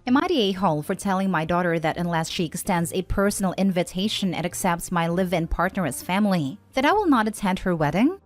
Am I the a-hole for telling my daughter that unless she extends a personal invitation and accepts my live-in partner as family, that I will not attend her wedding?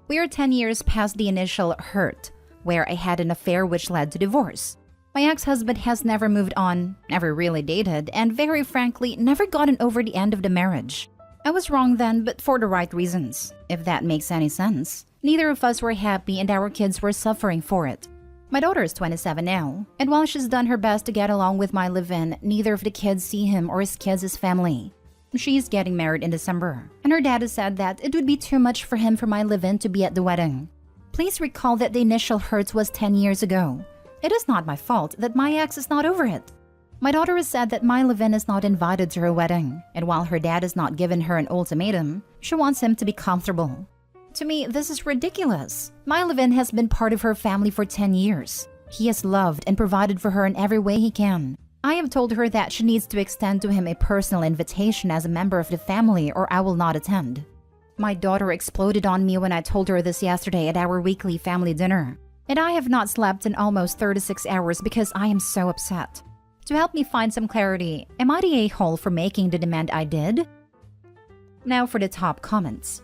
We are 10 years past the initial hurt, where I had an affair which led to divorce. My ex-husband has never moved on, never really dated, and very frankly, never gotten over the end of the marriage. I was wrong then, but for the right reasons, if that makes any sense. Neither of us were happy and our kids were suffering for it. My daughter is 27 now, and while she's done her best to get along with my live-in, neither of the kids see him or his kids as family. She's getting married in December, and her dad has said that it would be too much for him for my live-in to be at the wedding. Please recall that the initial hurt was 10 years ago. It is not my fault that my ex is not over it. My daughter has said that my live-in is not invited to her wedding, and while her dad has not given her an ultimatum, she wants him to be comfortable. To me, this is ridiculous. My live-in has been part of her family for 10 years. He has loved and provided for her in every way he can. I have told her that she needs to extend to him a personal invitation as a member of the family or I will not attend. My daughter exploded on me when I told her this yesterday at our weekly family dinner. And I have not slept in almost 36 hours because I am so upset. To help me find some clarity, am I the a-hole for making the demand I did? Now for the top comments.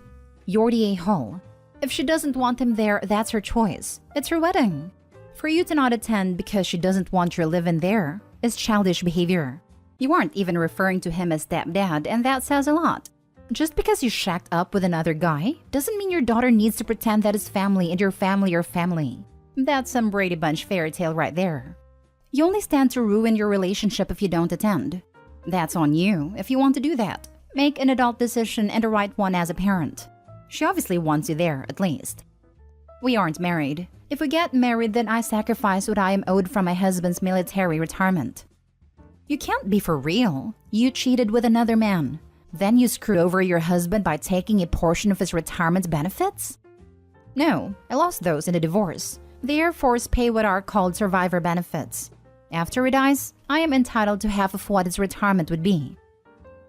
You're the a-hole. If she doesn't want him there, that's her choice. It's her wedding. For you to not attend because she doesn't want your live-in there is childish behavior. You aren't even referring to him as stepdad, and that says a lot. Just because you shacked up with another guy doesn't mean your daughter needs to pretend that his family and your family are family. That's some Brady Bunch fairy tale right there. You only stand to ruin your relationship if you don't attend. That's on you if you want to do that. Make an adult decision and the right one as a parent. She obviously wants you there, at least. We aren't married. If we get married, then I sacrifice what I am owed from my husband's military retirement. You can't be for real. You cheated with another man. Then you screw over your husband by taking a portion of his retirement benefits? No, I lost those in a divorce. The Air Force pay what are called survivor benefits. After he dies, I am entitled to half of what his retirement would be.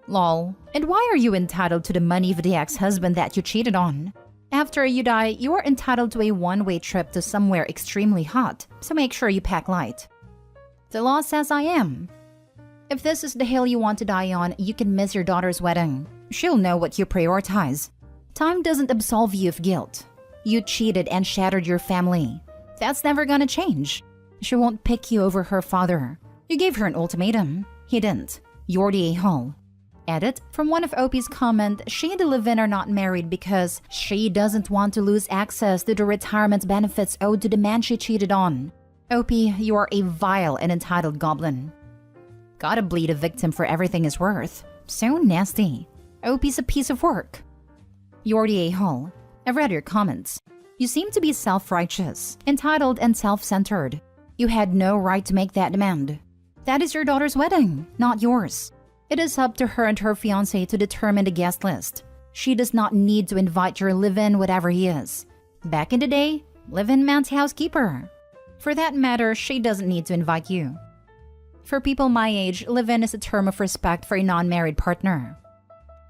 Lol. And why are you entitled to the money of the ex-husband that you cheated on? After you die, you are entitled to a one-way trip to somewhere extremely hot, so make sure you pack light. The law says I am. If this is the hill you want to die on, you can miss your daughter's wedding. She'll know what you prioritize. Time doesn't absolve you of guilt. You cheated and shattered your family. That's never gonna change. She won't pick you over her father. You gave her an ultimatum. He didn't. You're the a-hole. Edit from one of Opie's comment, she and the live-in are not married because she doesn't want to lose access to the retirement benefits owed to the man she cheated on. Opie, you are a vile and entitled goblin. Gotta bleed a victim for everything is worth. So nasty. Opie's a piece of work. You're the a-hole. I've read your comments. You seem to be self-righteous, entitled, and self-centered. You had no right to make that demand. That is your daughter's wedding, not yours. It is up to her and her fiancé to determine the guest list. She does not need to invite your live-in whatever he is. Back in the day, live-in meant housekeeper. For that matter, she doesn't need to invite you. For people my age, live-in is a term of respect for a non-married partner.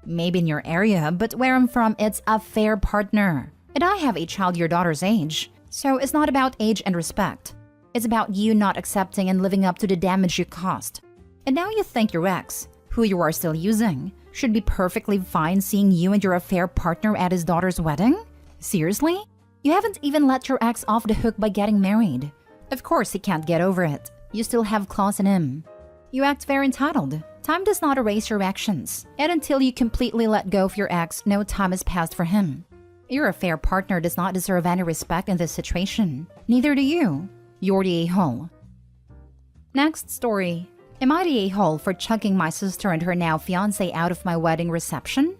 Maybe in your area, but where I'm from, it's a fair partner. And I have a child your daughter's age, so it's not about age and respect. It's about you not accepting and living up to the damage you caused. And now you think your ex, who you are still using, should be perfectly fine seeing you and your affair partner at his daughter's wedding? Seriously? You haven't even let your ex off the hook by getting married. Of course he can't get over it. You still have claws in him. You act very entitled. Time does not erase your actions. And until you completely let go of your ex, no time has passed for him. Your affair partner does not deserve any respect in this situation. Neither do you. You're the a-hole. Next story. Am I the a-hole for chucking my sister and her now fiancé out of my wedding reception?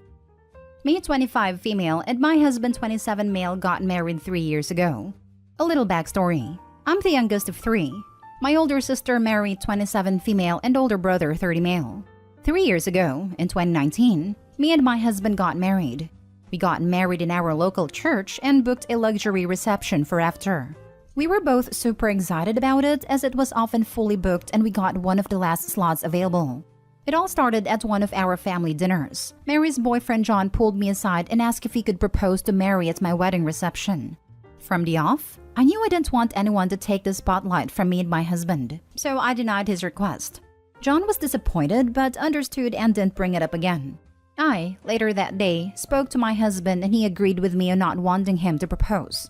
Me, 25 female, and my husband, 27 male, got married 3 years ago. A little backstory. I'm the youngest of 3. My older sister married 27 female and older brother 30 male. 3 years ago, in 2019, me and my husband got married. We got married in our local church and booked a luxury reception for after. We were both super excited about it as it was often fully booked and we got one of the last slots available. It all started at one of our family dinners. Mary's boyfriend John pulled me aside and asked if he could propose to Mary at my wedding reception. From the off, I knew I didn't want anyone to take the spotlight from me and my husband, so I denied his request. John was disappointed but understood and didn't bring it up again. I, later that day, spoke to my husband and he agreed with me on not wanting him to propose.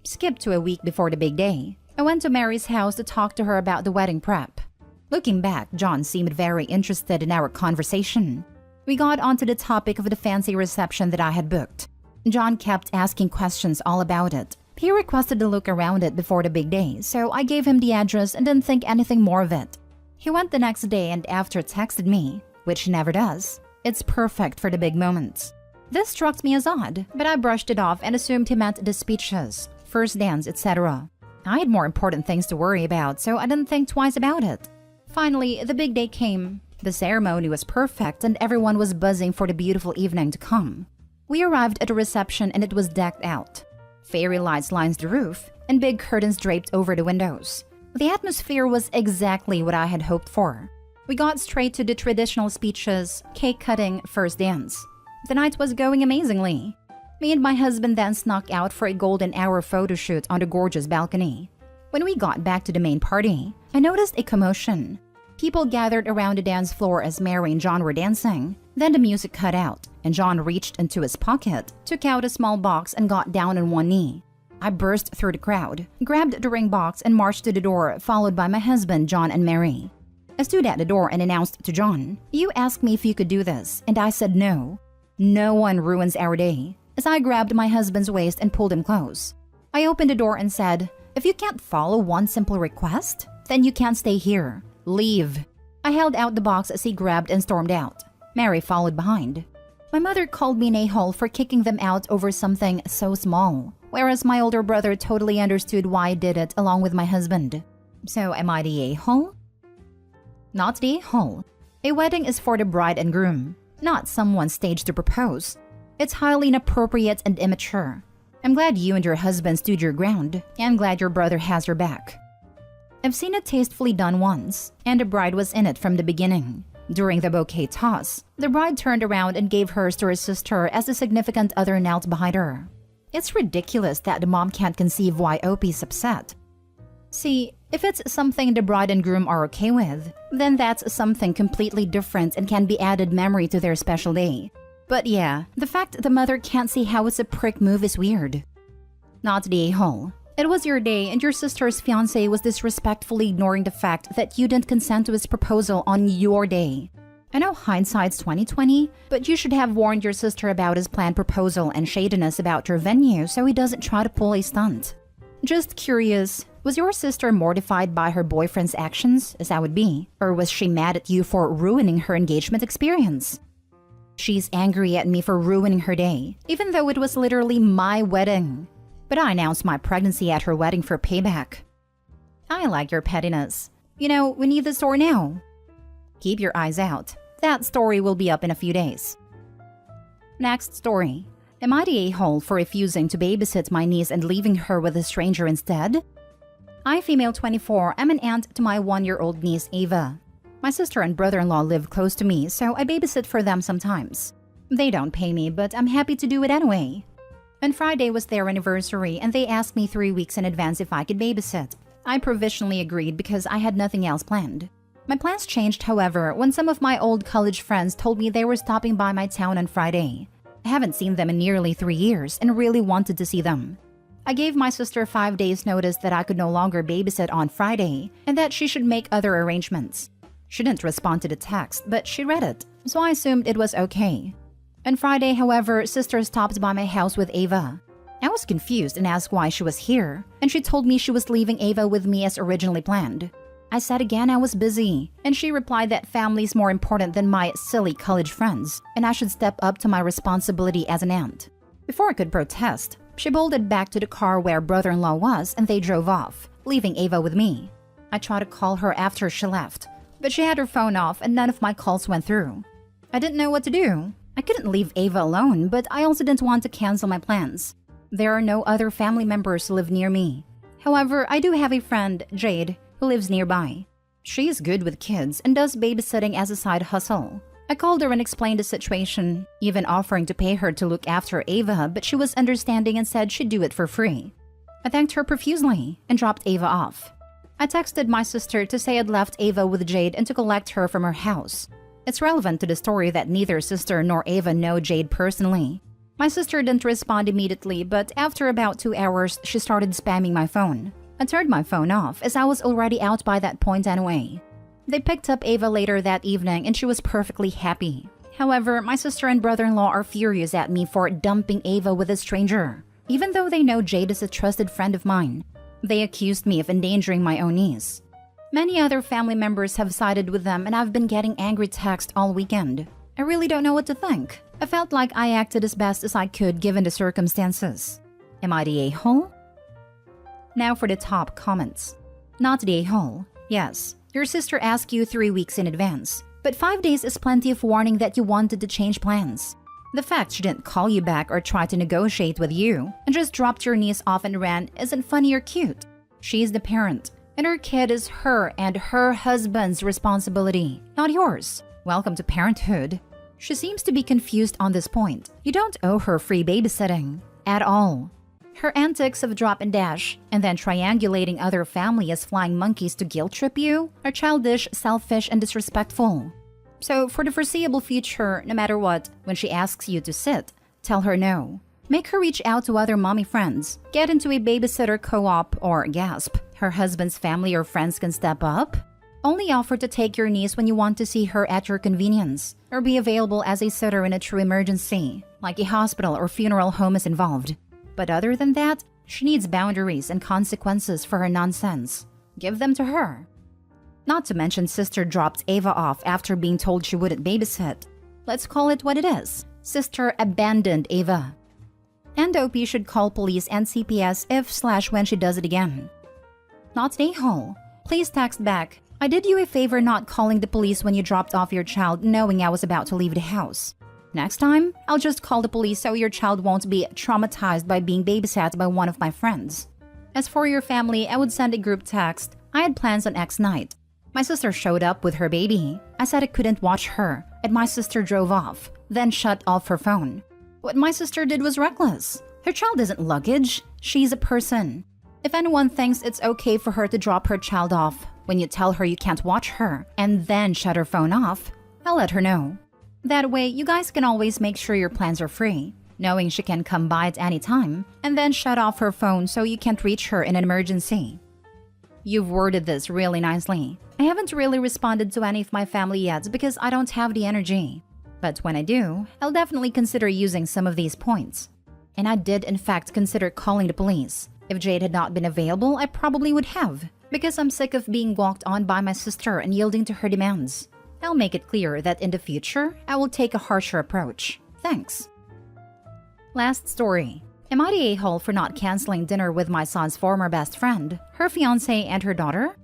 Skip to a week before the big day. I went to Mary's house to talk to her about the wedding prep. Looking back, John seemed very interested in our conversation. We got onto the topic of the fancy reception that I had booked. John kept asking questions all about it. He requested to look around it before the big day, so I gave him the address and didn't think anything more of it. He went the next day and after texted me, which he never does. It's perfect for the big moments. This struck me as odd, but I brushed it off and assumed he meant the speeches, first dance, etc. I had more important things to worry about, so I didn't think twice about it. Finally, the big day came. The ceremony was perfect and everyone was buzzing for the beautiful evening to come. We arrived at the reception and it was decked out. Fairy lights lined the roof and big curtains draped over the windows. The atmosphere was exactly what I had hoped for. We got straight to the traditional speeches, cake cutting, first dance. The night was going amazingly. Me and my husband then snuck out for a golden hour photo shoot on the gorgeous balcony. When we got back to the main party, I noticed a commotion. People gathered around the dance floor as Mary and John were dancing. Then the music cut out, and John reached into his pocket, took out a small box and got down on one knee. I burst through the crowd, grabbed the ring box and marched to the door, followed by my husband, John and Mary. I stood at the door and announced to John, "You asked me if you could do this," and I said no. No one ruins our day, as I grabbed my husband's waist and pulled him close. I opened the door and said, "If you can't follow one simple request, then you can't stay here. Leave." I held out the box as he grabbed and stormed out. Mary followed behind. My mother called me an a-hole for kicking them out over something so small, whereas my older brother totally understood why I did it along with my husband. So am I the a-hole? Not the a-hole. A wedding is for the bride and groom, not someone staged to propose. It's highly inappropriate and immature. I'm glad you and your husband stood your ground, and I'm glad your brother has your back. I've seen it tastefully done once, and the bride was in it from the beginning. During the bouquet toss, the bride turned around and gave hers to her sister as the significant other knelt behind her. It's ridiculous that the mom can't conceive why OP's upset. See, if it's something the bride and groom are okay with, then that's something completely different and can be added memory to their special day. But yeah, the fact the mother can't see how it's a prick move is weird. Not the a-hole. It was your day and your sister's fiancé was disrespectfully ignoring the fact that you didn't consent to his proposal on your day. I know hindsight's 20/20, but you should have warned your sister about his planned proposal and shadiness about your venue so he doesn't try to pull a stunt. Just curious, was your sister mortified by her boyfriend's actions, as I would be, or was she mad at you for ruining her engagement experience? She's angry at me for ruining her day, even though it was literally my wedding. But I announced my pregnancy at her wedding for payback. I like your pettiness. You know, we need the store now. Keep your eyes out. That story will be up in a few days. Next story. Am I the a-hole for refusing to babysit my niece and leaving her with a stranger instead? I, female 24, am an aunt to my 1-year-old niece Ava. My sister and brother-in-law live close to me, so I babysit for them sometimes. They don't pay me, but I'm happy to do it anyway. On Friday was their anniversary and they asked me 3 weeks in advance if I could babysit. I provisionally agreed because I had nothing else planned. My plans changed, however, when some of my old college friends told me they were stopping by my town on Friday. I haven't seen them in nearly 3 years and really wanted to see them. I gave my sister 5 days notice that I could no longer babysit on Friday and that she should make other arrangements. She didn't respond to the text, but she read it, so I assumed it was okay. On Friday, however, sister stopped by my house with Ava. I was confused and asked why she was here, and she told me she was leaving Ava with me as originally planned. I said again I was busy, and she replied that family's more important than my silly college friends, and I should step up to my responsibility as an aunt. Before I could protest, she bolted back to the car where brother-in-law was and they drove off, leaving Ava with me. I tried to call her after she left, but she had her phone off and none of my calls went through. I didn't know what to do. I couldn't leave Ava alone, but I also didn't want to cancel my plans. There are no other family members who live near me. However, I do have a friend, Jade, who lives nearby. She is good with kids and does babysitting as a side hustle. I called her and explained the situation, even offering to pay her to look after Ava, but she was understanding and said she'd do it for free. I thanked her profusely and dropped Ava off. I texted my sister to say I'd left Ava with Jade and to collect her from her house. It's relevant to the story that neither sister nor Ava know Jade personally. My sister didn't respond immediately, but after about 2 hours, she started spamming my phone. I turned my phone off as I was already out by that point anyway. They picked up Ava later that evening and she was perfectly happy. However, my sister and brother-in-law are furious at me for dumping Ava with a stranger. Even though they know Jade is a trusted friend of mine, they accused me of endangering my own niece. Many other family members have sided with them and I've been getting angry texts all weekend. I really don't know what to think. I felt like I acted as best as I could given the circumstances. Am I the a-hole? Now for the top comments. Not the a-hole. Yes, your sister asked you 3 weeks in advance, but 5 days is plenty of warning that you wanted to change plans. The fact she didn't call you back or try to negotiate with you and just dropped your niece off and ran isn't funny or cute. She's the parent, and her kid is her and her husband's responsibility, not yours. Welcome to parenthood. She seems to be confused on this point. You don't owe her free babysitting. At all. Her antics of drop and dash, and then triangulating other family as flying monkeys to guilt trip you, are childish, selfish, and disrespectful. So for the foreseeable future, no matter what, when she asks you to sit, tell her no. Make her reach out to other mommy friends, get into a babysitter co-op, or gasp, her husband's family or friends can step up. Only offer to take your niece when you want to see her at your convenience, or be available as a sitter in a true emergency, like a hospital or funeral home is involved. But other than that, she needs boundaries and consequences for her nonsense. Give them to her. Not to mention sister dropped Ava off after being told she wouldn't babysit. Let's call it what it is. Sister abandoned Ava. And OP should call police and CPS if/when she does it again. Not an a-hole. Please text back. I did you a favor not calling the police when you dropped off your child knowing I was about to leave the house. Next time, I'll just call the police so your child won't be traumatized by being babysat by one of my friends. As for your family, I would send a group text. I had plans on X night. My sister showed up with her baby. I said I couldn't watch her, and my sister drove off, then shut off her phone. What my sister did was reckless. Her child isn't luggage. She's a person. If anyone thinks it's okay for her to drop her child off when you tell her you can't watch her and then shut her phone off, I'll let her know. That way, you guys can always make sure your plans are free, knowing she can come by at any time, and then shut off her phone so you can't reach her in an emergency. You've worded this really nicely. I haven't really responded to any of my family yet because I don't have the energy. But when I do, I'll definitely consider using some of these points. And I did in fact consider calling the police. If Jade had not been available, I probably would have, because I'm sick of being walked on by my sister and yielding to her demands. I'll make it clear that in the future, I will take a harsher approach. Thanks. Last story. Am I the a-hole for not canceling dinner with my son's former best friend, her fiancé, and her daughter?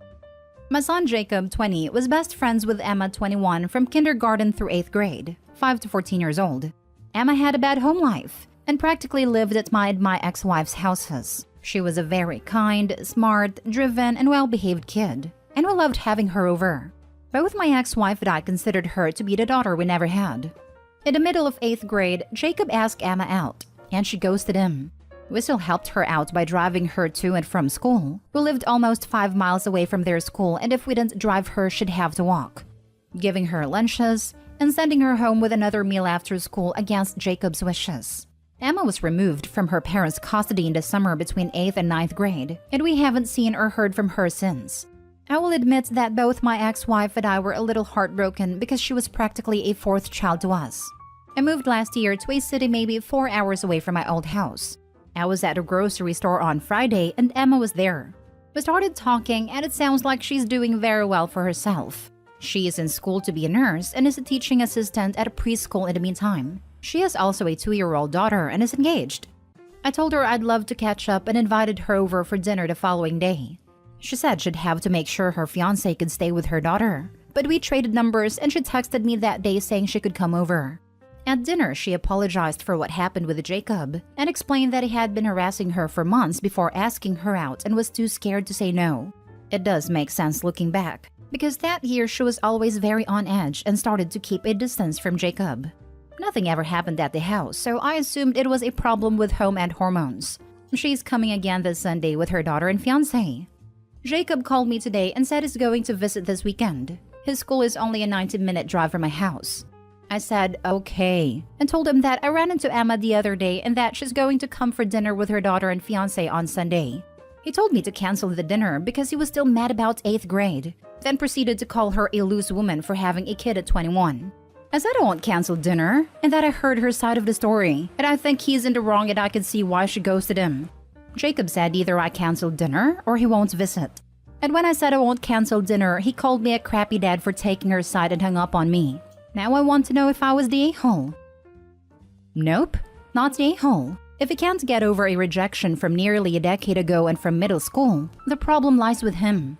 My son Jacob, 20, was best friends with Emma, 21, from kindergarten through 8th grade, 5 to 14 years old. Emma had a bad home life and practically lived at my ex-wife's houses. She was a very kind, smart, driven, and well-behaved kid, and we loved having her over. Both my ex-wife and I considered her to be the daughter we never had. In the middle of 8th grade, Jacob asked Emma out, and she ghosted him. We still helped her out by driving her to and from school. We lived almost 5 miles away from their school, and if we didn't drive her, she'd have to walk. Giving her lunches and sending her home with another meal after school against Jacob's wishes. Emma was removed from her parents' custody in the summer between 8th and 9th grade, and we haven't seen or heard from her since. I will admit that both my ex-wife and I were a little heartbroken because she was practically a 4th child to us. I moved last year to a city maybe 4 hours away from my old house. I was at a grocery store on Friday and Emma was there. We started talking and it sounds like she's doing very well for herself. She is in school to be a nurse and is a teaching assistant at a preschool in the meantime. She has also a 2-year-old daughter and is engaged. I told her I'd love to catch up and invited her over for dinner the following day. She said she'd have to make sure her fiancé could stay with her daughter, but we traded numbers and she texted me that day saying she could come over. At dinner, she apologized for what happened with Jacob and explained that he had been harassing her for months before asking her out and was too scared to say no. It does make sense looking back, because that year she was always very on edge and started to keep a distance from Jacob. Nothing ever happened at the house, so I assumed it was a problem with home and hormones. She's coming again this Sunday with her daughter and fiancé. Jacob called me today and said he's going to visit this weekend. His school is only a 90-minute drive from my house. I said, okay, and told him that I ran into Emma the other day and that she's going to come for dinner with her daughter and fiancé on Sunday. He told me to cancel the dinner because he was still mad about 8th grade, then proceeded to call her a loose woman for having a kid at 21. I said I won't cancel dinner, and that I heard her side of the story, and I think he's in the wrong and I can see why she ghosted him. Jacob said either I canceled dinner or he won't visit. And when I said I won't cancel dinner, he called me a crappy dad for taking her side and hung up on me. Now I want to know if I was the a-hole. Nope, not the a-hole. If he can't get over a rejection from nearly a decade ago and from middle school, the problem lies with him.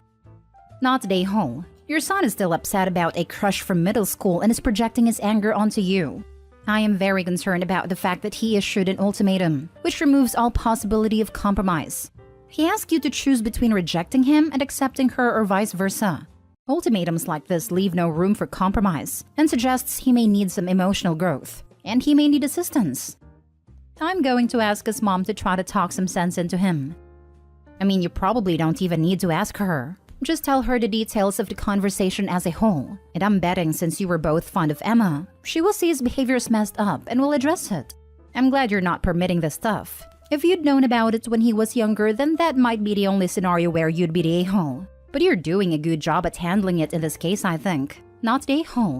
Not the a-hole. Your son is still upset about a crush from middle school and is projecting his anger onto you. I am very concerned about the fact that he issued an ultimatum, which removes all possibility of compromise. He asks you to choose between rejecting him and accepting her or vice versa. Ultimatums like this leave no room for compromise and suggests he may need some emotional growth, and he may need assistance. I'm going to ask his mom to try to talk some sense into him. I mean, you probably don't even need to ask her. Just tell her the details of the conversation as a whole, and I'm betting since you were both fond of Emma, she will see his behavior's messed up and will address it. I'm glad you're not permitting this stuff. If you'd known about it when he was younger, then that might be the only scenario where you'd be the a-hole. But you're doing a good job at handling it in this case, I think. Not the a-hole.